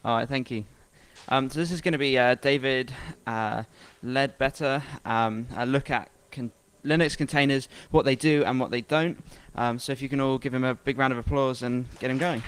All right, thank you. So this is going to be David Leadbeater. A look at Linux containers, what they do and what they don't. So if you can all give him a big round of applause and get him going.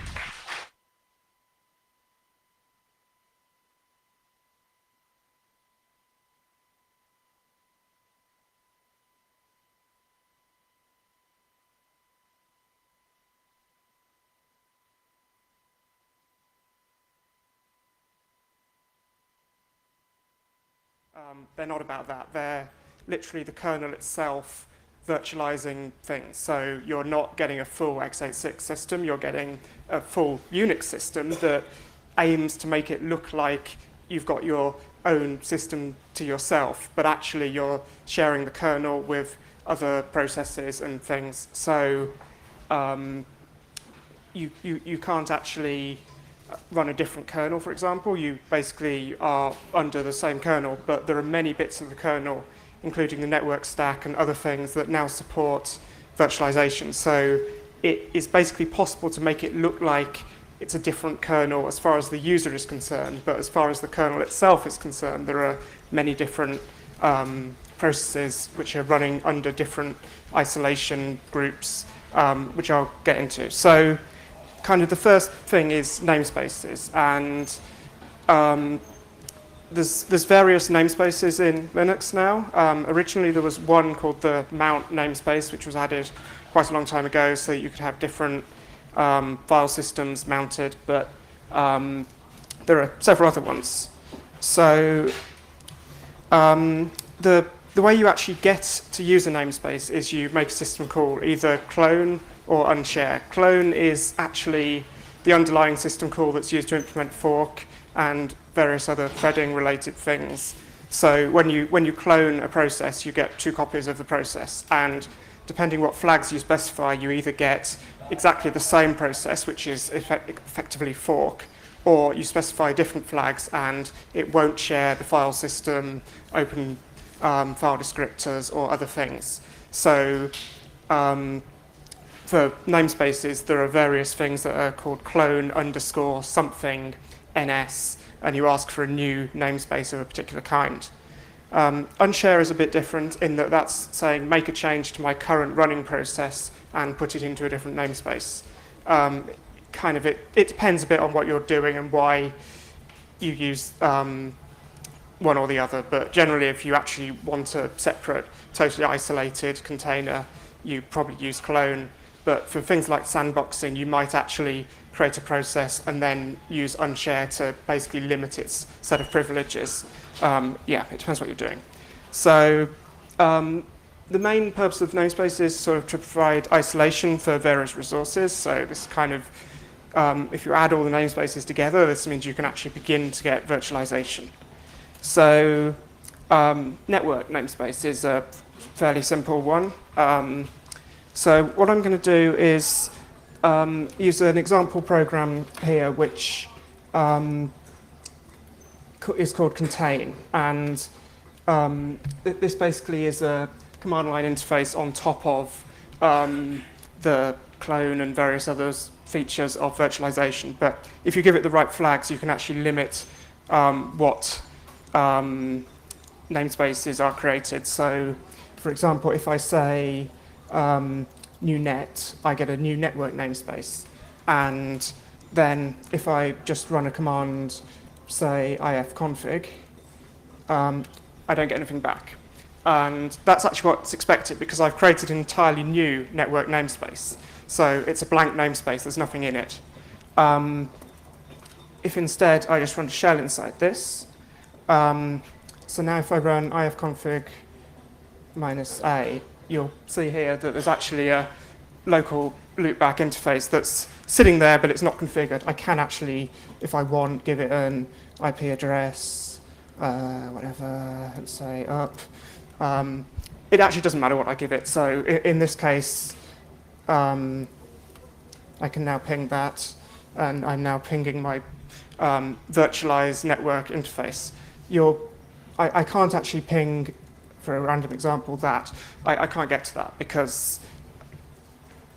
They're not about that. They're literally the kernel itself virtualizing things. So you're not getting a full x86 system, you're getting a full Unix system that aims to make it look like you've got your own system to yourself, but actually you're sharing the kernel with other processes and things. So um, you can't actually run a different kernel, for example. You basically are under the same kernel, but there are many bits of the kernel, including the network stack and other things that now support virtualization. So it is basically possible to make it look like it's a different kernel as far as the user is concerned, but as far as the kernel itself is concerned, there are many different processes which are running under different isolation groups, which I'll get into. So kind of the first thing is namespaces, and there's various namespaces in Linux now. Originally there was one called the mount namespace, which was added quite a long time ago, so you could have different file systems mounted, but there are several other ones. So the way you actually get to use a namespace is you make a system call, either clone or unshare. Clone is actually the underlying system call that's used to implement fork and various other threading related things. So when you clone a process, you get 2 copies of the process, and depending what flags you specify, you either get exactly the same process, which is effectively fork, or you specify different flags and it won't share the file system, open file descriptors, or other things. So for namespaces, there are various things that are called clone underscore something ns, and you ask for a new namespace of a particular kind. Unshare is a bit different in that that's saying make a change to my current running process and put it into a different namespace. It depends a bit on what you're doing and why you use one or the other, but generally if you actually want a separate, totally isolated container, you probably use clone. But for things like sandboxing, you might actually create a process and then use unshare to basically limit its set of privileges. It depends what you're doing. So the main purpose of namespace is sort of to provide isolation for various resources. So this kind of, if you add all the namespaces together, this means you can actually begin to get virtualization. So network namespace is a fairly simple one. So what I'm going to do is use an example program here, which is called contain. And this basically is a command line interface on top of the clone and various other features of virtualization. But if you give it the right flags, you can actually limit what namespaces are created. So, for example, if I say new net, I get a new network namespace. And then if I just run a command, say ifconfig, I don't get anything back. And that's actually what's expected because I've created an entirely new network namespace. So it's a blank namespace, there's nothing in it. If instead I just run a shell inside this, so now if I run ifconfig -a, you'll see here that there's actually a local loopback interface that's sitting there, but it's not configured. I can actually, if I want, give it an IP address, whatever, let's say up. It actually doesn't matter what I give it. So in this case, I can now ping that, and I'm now pinging my virtualized network interface. I can't actually ping, for a random example, that. I can't get to that because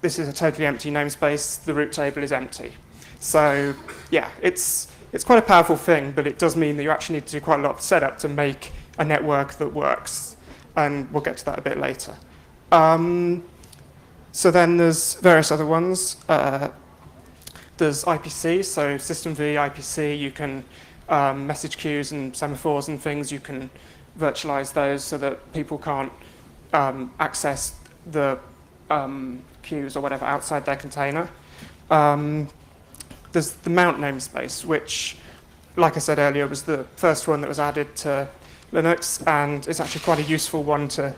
this is a totally empty namespace. The root table is empty. So yeah, it's it's quite a powerful thing, but it does mean that you actually need to do quite a lot of setup to make a network that works. And we'll get to that a bit later. So then there's various other ones. There's IPC, so System V, IPC, you can message queues and semaphores and things, you can virtualize those so that people can't access the queues or whatever outside their container. There's the mount namespace, which, like I said earlier, was the first one that was added to Linux, and it's actually quite a useful one to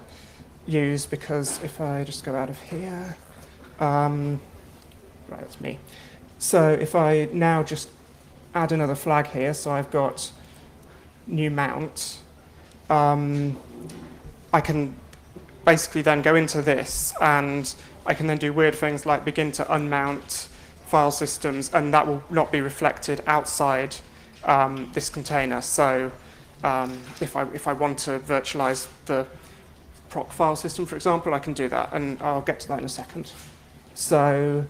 use because if I just go out of here, right, that's me. So if I now just add another flag here, so I've got new mount, I can basically then go into this and I can then do weird things like begin to unmount file systems, and that will not be reflected outside this container. So if I want to virtualize the proc file system, for example, I can do that, and I'll get to that in a second. So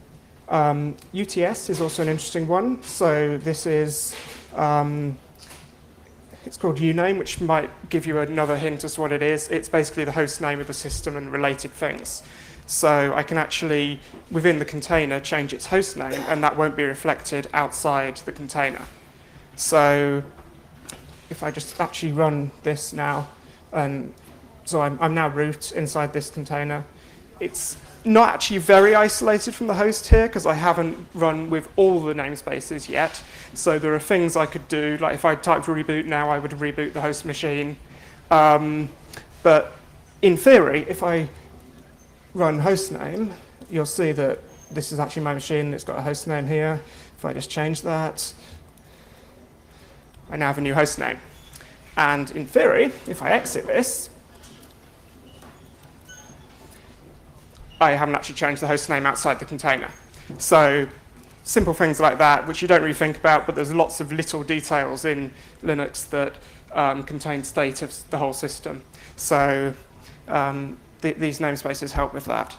UTS is also an interesting one. So this is, it's called uname, which might give you another hint as to what it is. It's basically the host name of the system and related things. So I can actually, within the container, change its host name, and that won't be reflected outside the container. So if I just actually run this now, and so I'm now root inside this container. It's not actually very isolated from the host here because I haven't run with all the namespaces yet. So there are things I could do, like if I typed reboot now, I would reboot the host machine. But in theory, if I run hostname, you'll see that this is actually my machine. It's got a host name here. If I just change that, I now have a new host name. And in theory, if I exit this, I haven't actually changed the host name outside the container. So simple things like that, which you don't really think about, but there's lots of little details in Linux that contain state of the whole system. So these namespaces help with that.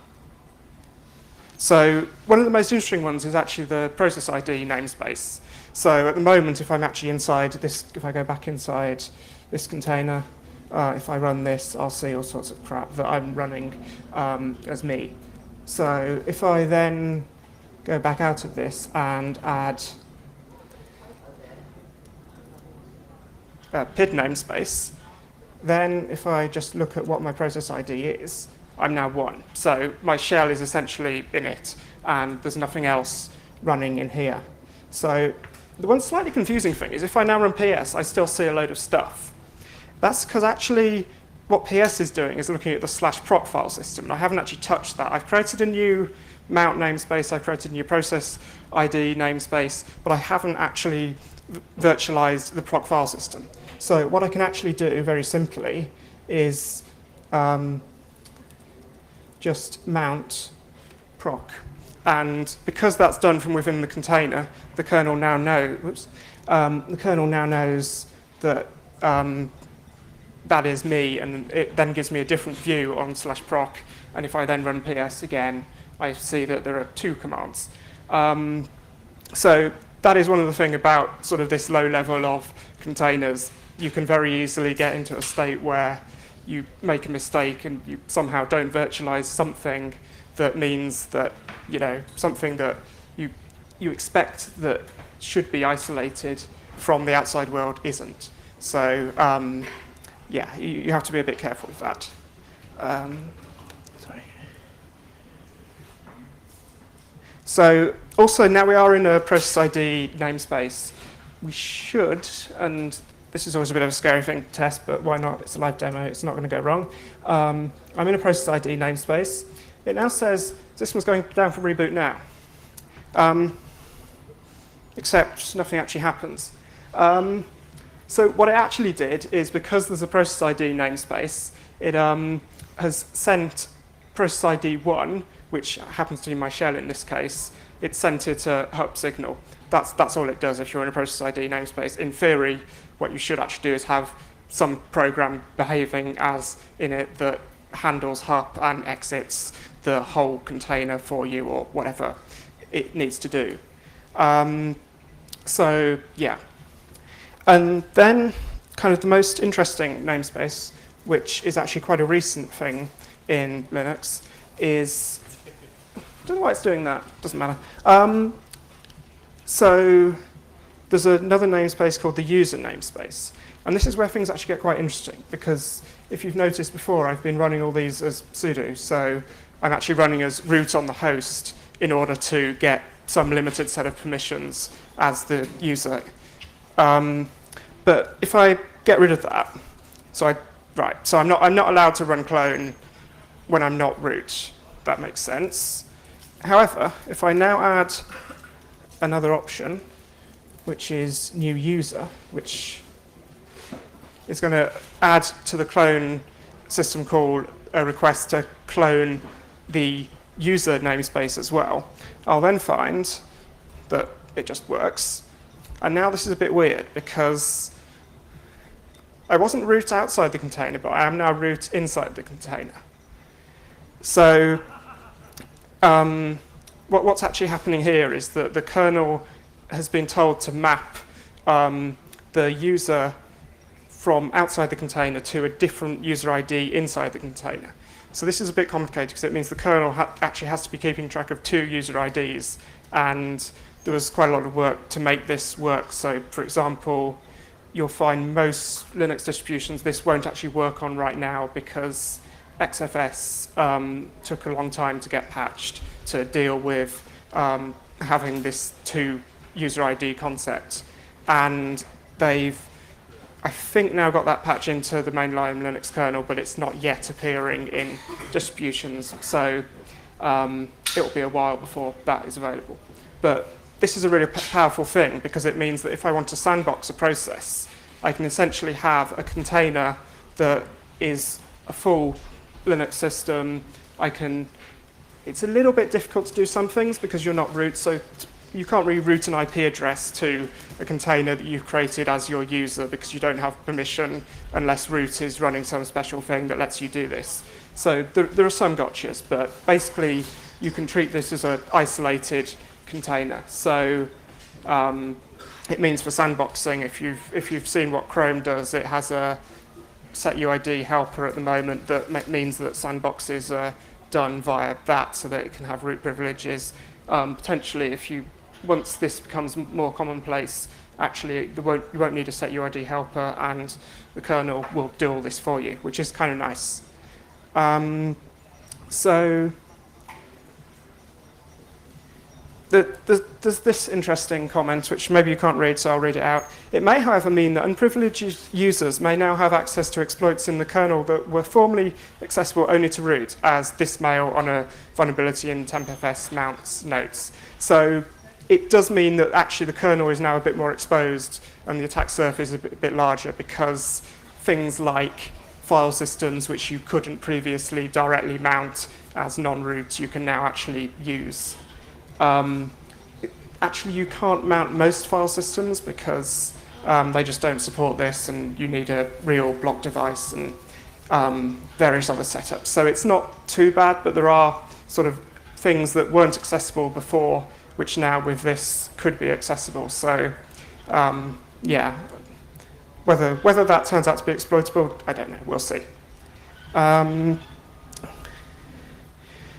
So one of the most interesting ones is actually the process ID namespace. So at the moment, if I'm actually inside this, if I go back inside this container, if I run this, I'll see all sorts of crap that I'm running as me. So if I then go back out of this and add a PID namespace, then if I just look at what my process ID is, I'm now 1. So my shell is essentially init, and there's nothing else running in here. So the one slightly confusing thing is if I now run PS, I still see a load of stuff. That's because actually what PS is doing is looking at the /proc file system, and I haven't actually touched that. I've created a new mount namespace, I've created a new process ID namespace, but I haven't actually virtualized the proc file system. So what I can actually do very simply is just mount proc. And because that's done from within the container, the kernel now knows, that that is me, and it then gives me a different view on /proc. And if I then run ps again, I see that there are 2 commands. So that is one of the things about sort of this low level of containers. You can very easily get into a state where you make a mistake and you somehow don't virtualize something that means that, you know, something that you expect that should be isolated from the outside world isn't. So yeah, you have to be a bit careful with that. Sorry. So also now we are in a process ID namespace. We should, and this is always a bit of a scary thing to test, but why not? It's a live demo, it's not going to go wrong. I'm in a process ID namespace. It now says system's going down for reboot now. Except nothing actually happens. So what it actually did is, because there's a process ID namespace, it has sent process ID 1, which happens to be my shell in this case. It sent it a hub signal. That's all it does if you're in a process ID namespace. In theory, what you should actually do is have some program behaving as in it that handles hub and exits the whole container for you, or whatever it needs to do. So yeah, And then kind of the most interesting namespace, which is actually quite a recent thing in Linux, is, I don't know why it's doing that, doesn't matter. So there's another namespace called the user namespace. And this is where things actually get quite interesting, because if you've noticed before, I've been running all these as sudo. So I'm actually running as root on the host in order to get some limited set of permissions as the user. But if I get rid of that, so I'm not allowed to run clone when I'm not root. That makes sense. However, if I now add another option, which is new user, which is going to add to the clone system call a request to clone the user namespace as well, I'll then find that it just works. And now this is a bit weird because I wasn't root outside the container, but I am now root inside the container. So what's actually happening here is that the kernel has been told to map the user from outside the container to a different user ID inside the container. So this is a bit complicated because it means the kernel actually has to be keeping track of two user IDs, and there was quite a lot of work to make this work. So for example, you'll find most Linux distributions this won't actually work on right now because XFS took a long time to get patched to deal with having this two user ID concept. And they've, I think, now got that patch into the mainline Linux kernel, but it's not yet appearing in distributions. So it'll be a while before that is available. But this is a really powerful thing because it means that if I want to sandbox a process, I can essentially have a container that is a full Linux system. It's a little bit difficult to do some things because you're not root, so you can't really route an IP address to a container that you've created as your user because you don't have permission unless root is running some special thing that lets you do this. So there are some gotchas, but basically you can treat this as an isolated container. So it means for sandboxing, if you've seen what Chrome does, it has a setuid helper at the moment that means that sandboxes are done via that so that it can have root privileges. Potentially, once this becomes more commonplace, actually you won't need a setuid helper, and the kernel will do all this for you, which is kind of nice. So there's this interesting comment, which maybe you can't read, so I'll read it out. It may, however, mean that unprivileged users may now have access to exploits in the kernel that were formerly accessible only to root, as this mail on a vulnerability in tempfs mounts notes. So it does mean that actually the kernel is now a bit more exposed and the attack surface is a bit larger because things like file systems, which you couldn't previously directly mount as non-root, you can now actually use. Actually, you can't mount most file systems because they just don't support this, and you need a real block device and various other setups. So it's not too bad, but there are sort of things that weren't accessible before, which now with this could be accessible. So yeah, whether that turns out to be exploitable, I don't know. We'll see.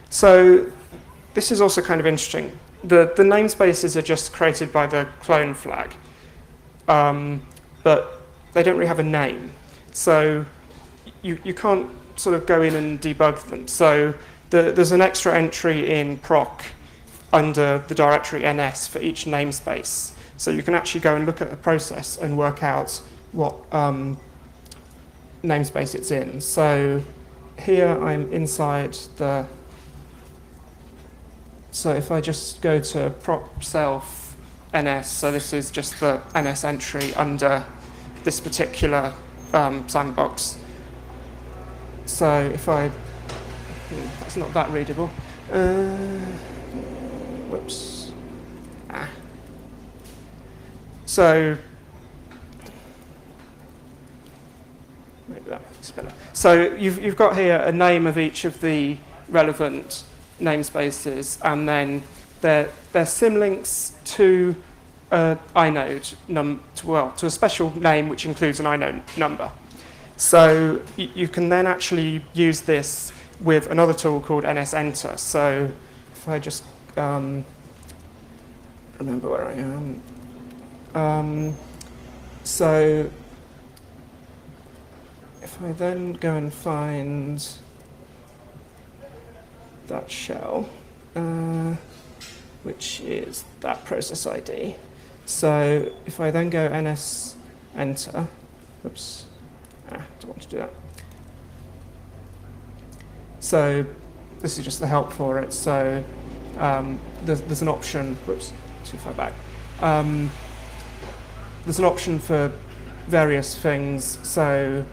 So this is also kind of interesting. The namespaces are just created by the clone flag, but they don't really have a name. So you can't sort of go in and debug them. So there's an extra entry in proc under the directory ns for each namespace. So you can actually go and look at the process and work out what namespace it's in. So here I'm inside the... So if I just go to prop self ns, so this is just the ns entry under this particular sandbox. So if I... that's not that readable. Whoops. So maybe that's better. So you've got here a name of each of the relevant namespaces, and then their symlinks to inode to a special name which includes an inode number. So you can then actually use this with another tool called nsenter. So if I just remember where I am. So if I then go and find that shell, which is that process ID. So if I then go ns enter, oops, don't want to do that. So this is just the help for it. So there's an option, whoops, too far back. There's an option for various things. So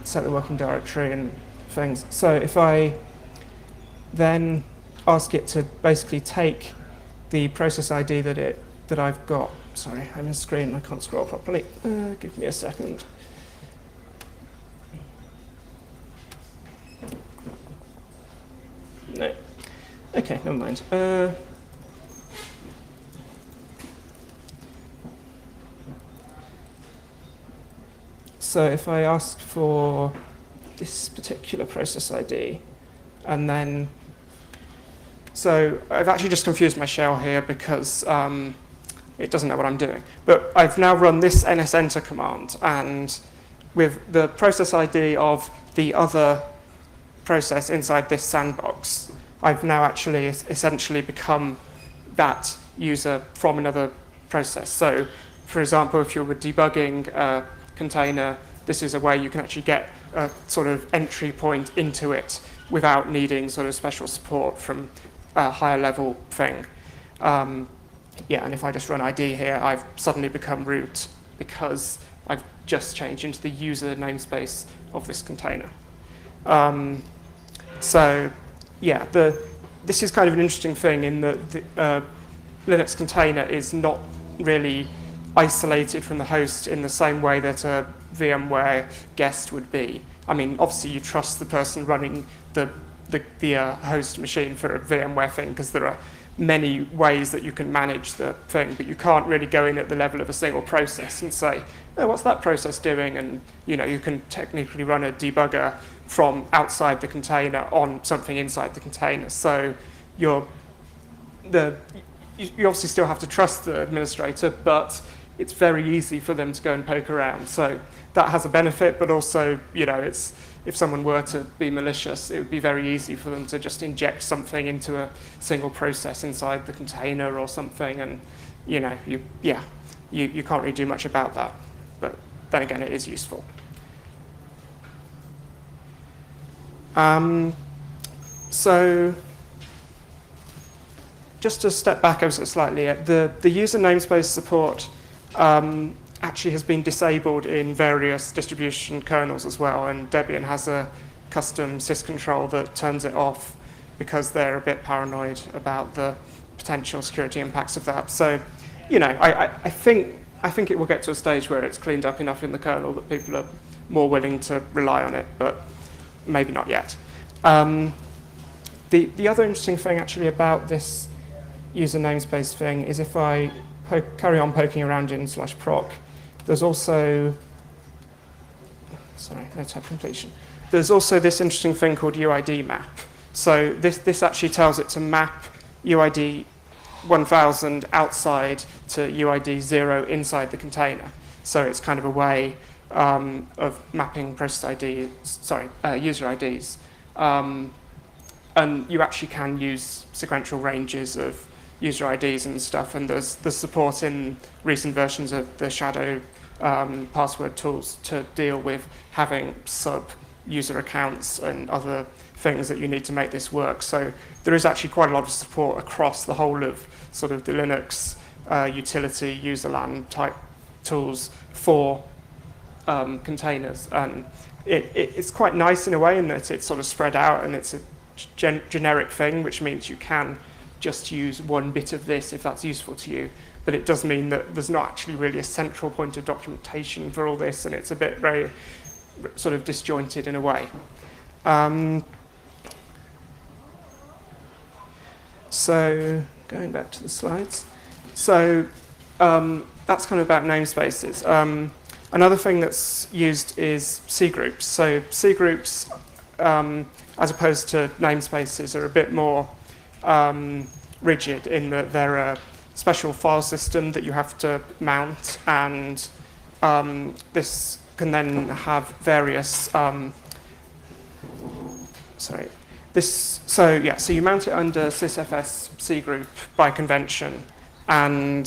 set the working directory and things. So if I then ask it to basically take the process ID that I've got. Sorry, I'm in screen, I can't scroll properly. Give me a second. No. Okay, never mind. So if I ask for this particular process ID, and then, so I've actually just confused my shell here because it doesn't know what I'm doing. But I've now run this nsenter command, and with the process ID of the other process inside this sandbox, I've now actually essentially become that user from another process. So, for example, if you were debugging a container, this is a way you can actually get a sort of entry point into it without needing sort of special support from a higher level thing. Yeah, and if I just run ID here, I've suddenly become root because I've just changed into the user namespace of this container. So, yeah, this is kind of an interesting thing in that the Linux container is not really isolated from the host in the same way that a VMware guest would be. I mean, obviously you trust the person running the host machine for a VMware thing because there are many ways that you can manage the thing, but you can't really go in at the level of a single process and say, oh, what's that process doing? And you can technically run a debugger from outside the container on something inside the container. So you obviously still have to trust the administrator, but it's very easy for them to go and poke around. So that has a benefit, but also, if someone were to be malicious, it would be very easy for them to just inject something into a single process inside the container or something, and you can't really do much about that. But then again, it is useful. So just to step back ever so slightly, the user namespace support actually has been disabled in various distribution kernels as well, and Debian has a custom syscontrol that turns it off because they're a bit paranoid about the potential security impacts of that. So, I think it will get to a stage where it's cleaned up enough in the kernel that people are more willing to rely on it, but maybe not yet. The other interesting thing actually about this user namespace thing is if I carry on poking around in /proc, there's also, sorry, no tab completion. There's also this interesting thing called UID map. So this actually tells it to map UID 1000 outside to UID 0 inside the container. So it's kind of a way of mapping process user IDs. And you actually can use sequential ranges of user IDs and stuff, and there's support in recent versions of the shadow password tools to deal with having sub-user accounts and other things that you need to make this work. So there is actually quite a lot of support across the whole of sort of the Linux utility userland type tools for containers. And it's quite nice in a way in that it's sort of spread out and it's a generic thing, which means you can just use one bit of this if that's useful to you. But it does mean that there's not actually really a central point of documentation for all this, and it's a bit very sort of disjointed in a way. So going back to the slides. So That's kind of about namespaces. Another thing that's used is C groups. So C groups, as opposed to namespaces, are a bit more rigid in that they're a special file system that you have to mount, and this can then have various so you mount it under sysfs C group by convention, and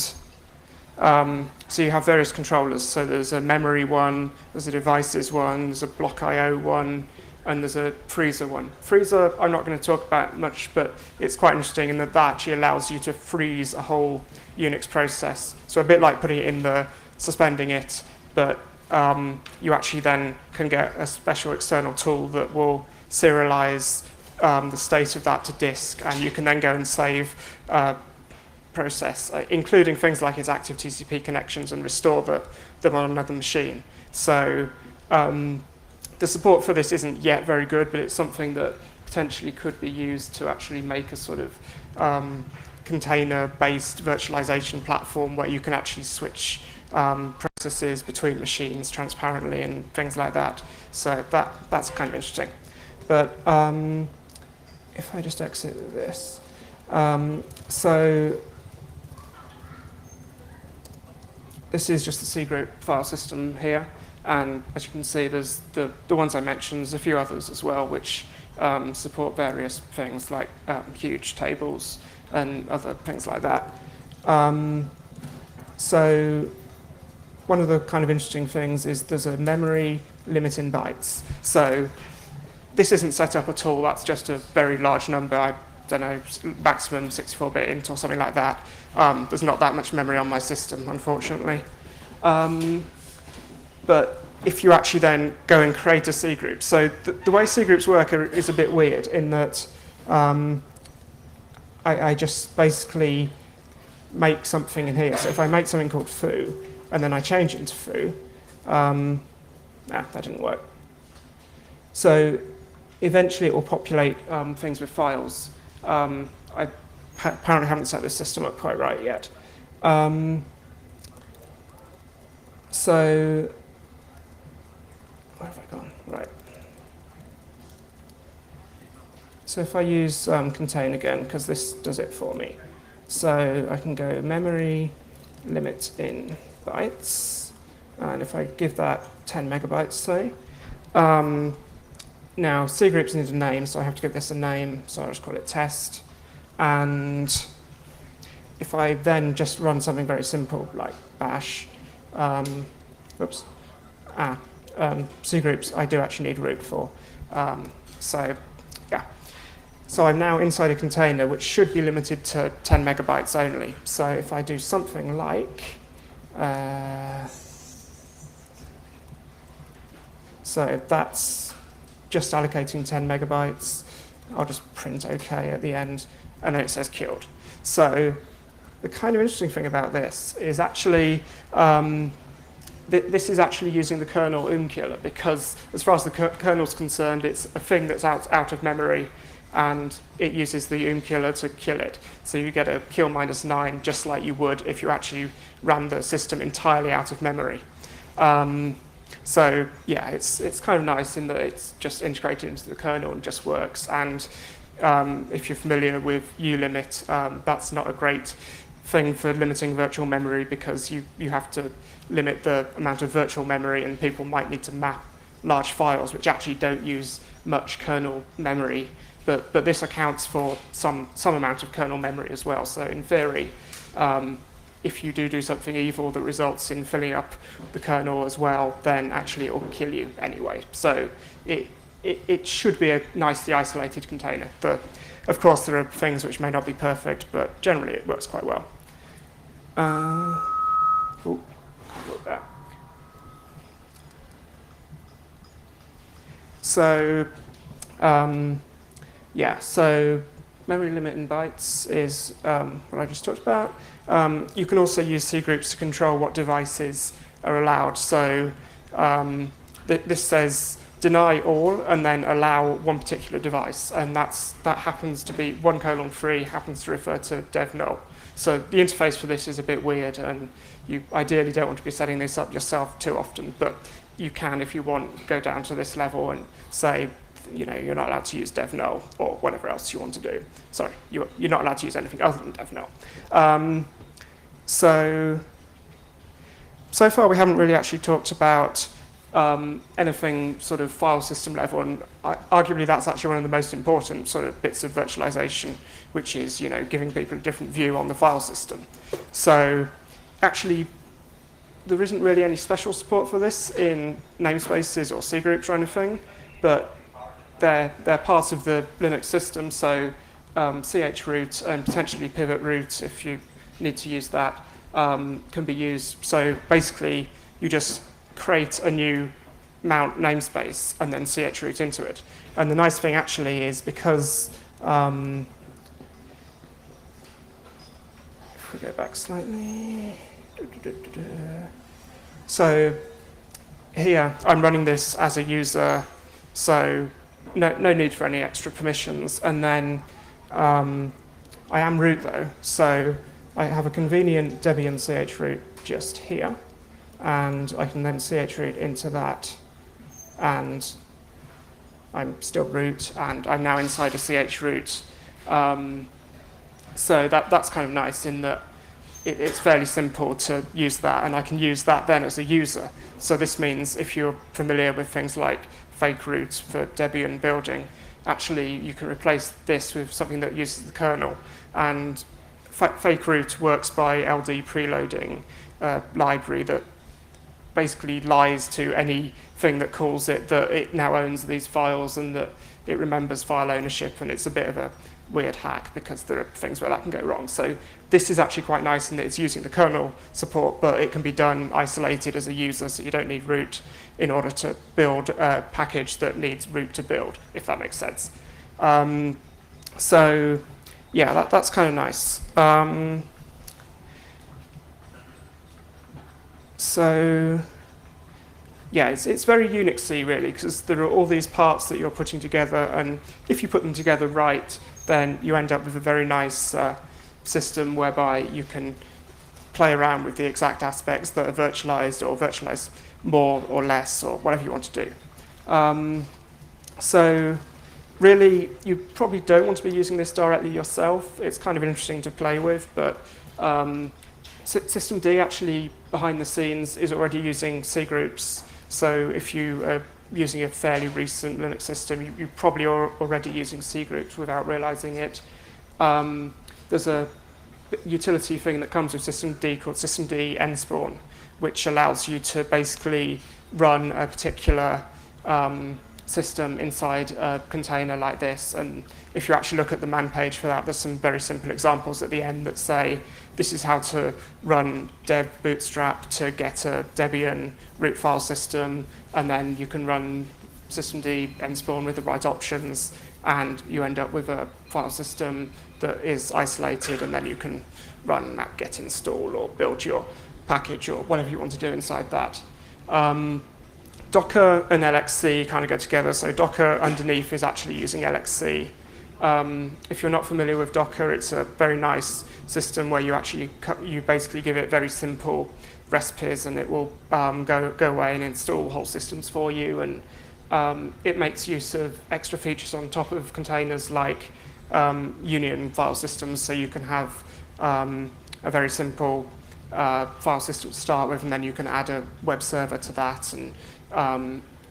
so you have various controllers. So there's a memory one, there's a devices one, there's a block I/O one, and there's a freezer one. Freezer, I'm not going to talk about much, but it's quite interesting in that that actually allows you to freeze a whole Unix process. So a bit like putting it in the suspending it, but you actually then can get a special external tool that will serialize the state of that to disk, and you can then go and save process, including things like its active TCP connections, and restore them on another machine. So the support for this isn't yet very good, but it's something that potentially could be used to actually make a sort of container-based virtualization platform where you can actually switch processes between machines transparently and things like that. So that's kind of interesting. But if I just exit this, so this is just the C group file system here. And as you can see, there's the ones I mentioned, there's a few others as well, which support various things like huge tables and other things like that. So one of the kind of interesting things is there's a memory limit in bytes. So this isn't set up at all, that's just a very large number. I don't know, maximum 64-bit int or something like that. There's not that much memory on my system, unfortunately. But if you actually then go and create a C group, so the way C groups work is a bit weird in that I just basically make something in here. So if I make something called foo, and then I change it into foo, that didn't work. So eventually it will populate things with files. I apparently haven't set this system up quite right yet. So where have I gone? Right. So if I use contain again, because this does it for me. So I can go memory limit in bytes, and if I give that 10 megabytes, say. Now, C groups need a name, so I have to give this a name, so I'll just call it test. And if I then just run something very simple, like bash, C groups, I do actually need root for. So I'm now inside a container which should be limited to 10 megabytes only. So if I do something like, so that's just allocating 10 megabytes. I'll just print OK at the end, and then it says killed. So the kind of interesting thing about this is actually, this is actually using the kernel killer, because as far as the kernel's concerned, it's a thing that's out of memory, and it uses the killer to kill it. So you get a kill -9, just like you would if you actually ran the system entirely out of memory. So yeah, it's kind of nice in that it's just integrated into the kernel and just works. And if you're familiar with ulimit, that's not a great thing for limiting virtual memory, because you have to limit the amount of virtual memory, and people might need to map large files which actually don't use much kernel memory. But this accounts for some amount of kernel memory as well. So in theory, if you do something evil that results in filling up the kernel as well, then actually it will kill you anyway. So it should be a nicely isolated container. But of course, there are things which may not be perfect, but generally it works quite well. So so memory limit in bytes is what I just talked about. You can also use C groups to control what devices are allowed. So this says deny all and then allow one particular device, and that happens to be 1:3 happens to refer to dev null. So the interface for this is a bit weird, and you ideally don't want to be setting this up yourself too often, but you can, if you want, go down to this level and say, you're not allowed to use dev null or whatever else you want to do. Sorry, you're not allowed to use anything other than dev null. So far we haven't really actually talked about anything sort of file system level, and arguably that's actually one of the most important sort of bits of virtualization, which is giving people a different view on the file system. So actually there isn't really any special support for this in namespaces or C groups or anything, but they're part of the Linux system, so chroot and potentially pivot root, if you need to use that, can be used. So basically you just create a new mount namespace and then chroot into it. And the nice thing actually is because if we go back slightly, so here I'm running this as a user, so no need for any extra permissions. And then I am root though, so I have a convenient Debian chroot just here, and I can then chroot into that, and I'm still root, and I'm now inside a chroot. So that's kind of nice in that it's fairly simple to use that, and I can use that then as a user. So this means if you're familiar with things like fake root for Debian building, actually you can replace this with something that uses the kernel. And fake root works by LD preloading a library that basically lies to anything that calls it that it now owns these files and that it remembers file ownership, and it's a bit of a weird hack because there are things where that can go wrong. So this is actually quite nice in that it's using the kernel support, but it can be done isolated as a user, so you don't need root in order to build a package that needs root to build, if that makes sense. So yeah, that's kind of nice. So yeah, it's very Unixy really, because there are all these parts that you're putting together, and if you put them together right, then you end up with a very nice system whereby you can play around with the exact aspects that are virtualized, or virtualize more or less, or whatever you want to do. So really, you probably don't want to be using this directly yourself. It's kind of interesting to play with, but systemd actually, behind the scenes, is already using C groups. So if you are using a fairly recent Linux system, you probably are already using C groups without realizing it. There's a utility thing that comes with systemd called systemd nspawn, which allows you to basically run a particular system inside a container like this. And if you actually look at the man page for that, there's some very simple examples at the end that say this is how to run dev bootstrap to get a Debian root file system, and then you can run systemd nspawn with the right options, and you end up with a file system that is isolated, and then you can run apt-get install or build your package or whatever you want to do inside that. Docker and LXC kind of go together, so Docker underneath is actually using LXC. If you're not familiar with Docker, it's a very nice system where you basically give it very simple recipes, and it will go away and install whole systems for you, and it makes use of extra features on top of containers like union file systems, so you can have a very simple file system to start with, and then you can add a web server to that, and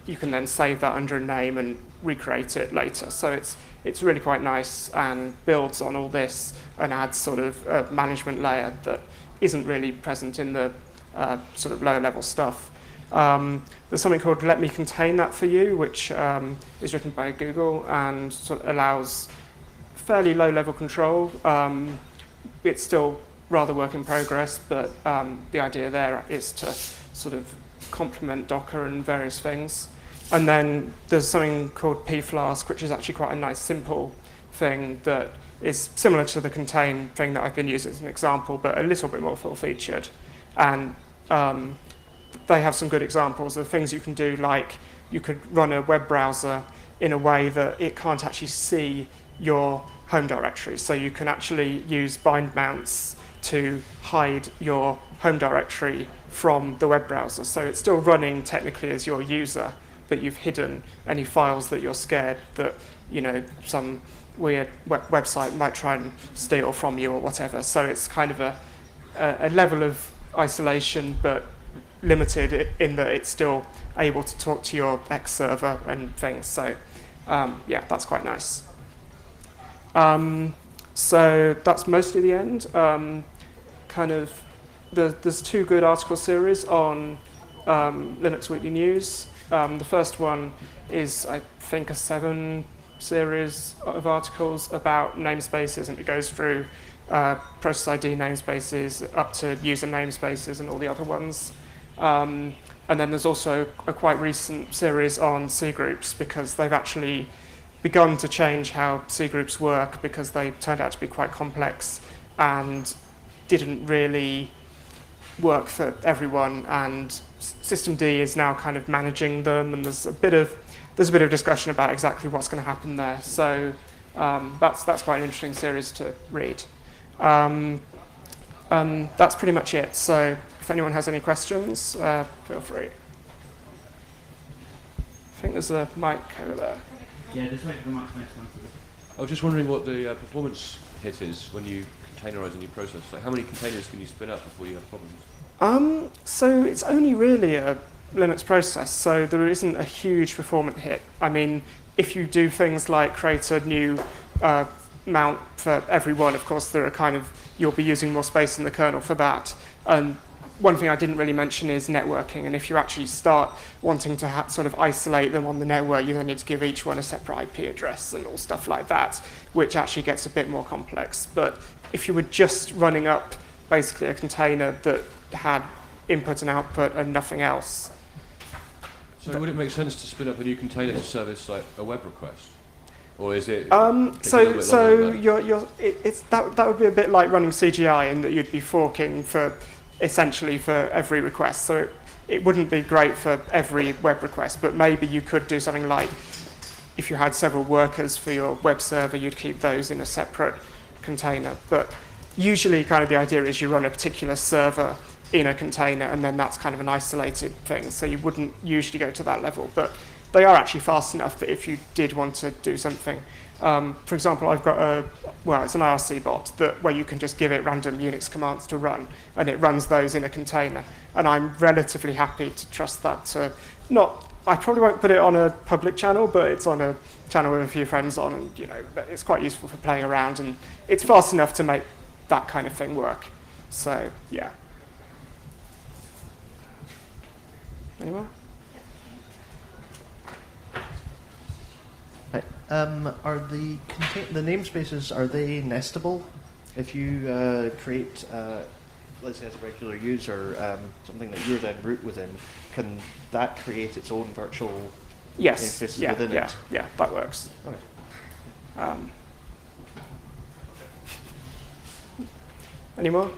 you can then save that under a name and recreate it later. So it's really quite nice and builds on all this and adds sort of a management layer that isn't really present in the sort of lower level stuff. There's something called Let Me Contain That For You, which is written by Google and sort of allows fairly low level control. It's still rather work in progress, but the idea there is to sort of complement Docker and various things. And then there's something called pflask, which is actually quite a nice simple thing that is similar to the contain thing that I've been using as an example, but a little bit more full-featured. And they have some good examples of things you can do, like you could run a web browser in a way that it can't actually see your home directory. So you can actually use bind mounts to hide your home directory from the web browser. So it's still running technically as your user, but you've hidden any files that you're scared that, you know, some weird website might try and steal from you or whatever. So it's kind of a level of isolation, but limited in that it's still able to talk to your X server and things. So yeah, that's quite nice. So that's mostly the end. There's two good article series on Linux Weekly News. The first one is, I think, a 7 series of articles about namespaces, and it goes through process ID namespaces up to user namespaces and all the other ones. And then there's also a quite recent series on C groups, because they've actually begun to change how C groups work, because they turned out to be quite complex and didn't really work for everyone, and Systemd is now kind of managing them, and there's a bit of discussion about exactly what's going to happen there. So that's quite an interesting series to read. That's pretty much it. So if anyone has any questions, feel free. I think there's a mic over there. Yeah, just wait for the mic next one. I was just wondering what the performance hit is when you containerize a new process. Like, how many containers can you spin up before you have problems? So it's only really a Linux process, so there isn't a huge performance hit. I mean, if you do things like create a new mount for every one, of course, you'll be using more space in the kernel for that. And one thing I didn't really mention is networking, and if you actually start wanting to sort of isolate them on the network, you then need to give each one a separate IP address and all stuff like that, which actually gets a bit more complex. But if you were just running up basically a container that had input and output and nothing else. So would it make sense to spin up a new container to service like a web request? Or is it that would be a bit like running CGI, in that you'd be forking essentially for every request. So it wouldn't be great for every web request, but maybe you could do something like, if you had several workers for your web server, you'd keep those in a separate container. But usually kind of the idea is you run a particular server in a container, and then that's kind of an isolated thing. So you wouldn't usually go to that level, but they are actually fast enough that if you did want to do something, for example, I've got it's an IRC bot where you can just give it random Unix commands to run, and it runs those in a container. And I'm relatively happy to trust that to I probably won't put it on a public channel, but it's on a channel with a few friends on, and it's quite useful for playing around, and it's fast enough to make that kind of thing work. So yeah. Anyone? Are the namespaces, are they nestable? If you create, let's say as a regular user, something that you're then root within, can that create its own virtual namespaces within it? Yeah, that works. Okay. Any more?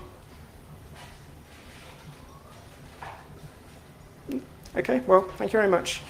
Okay, well, thank you very much.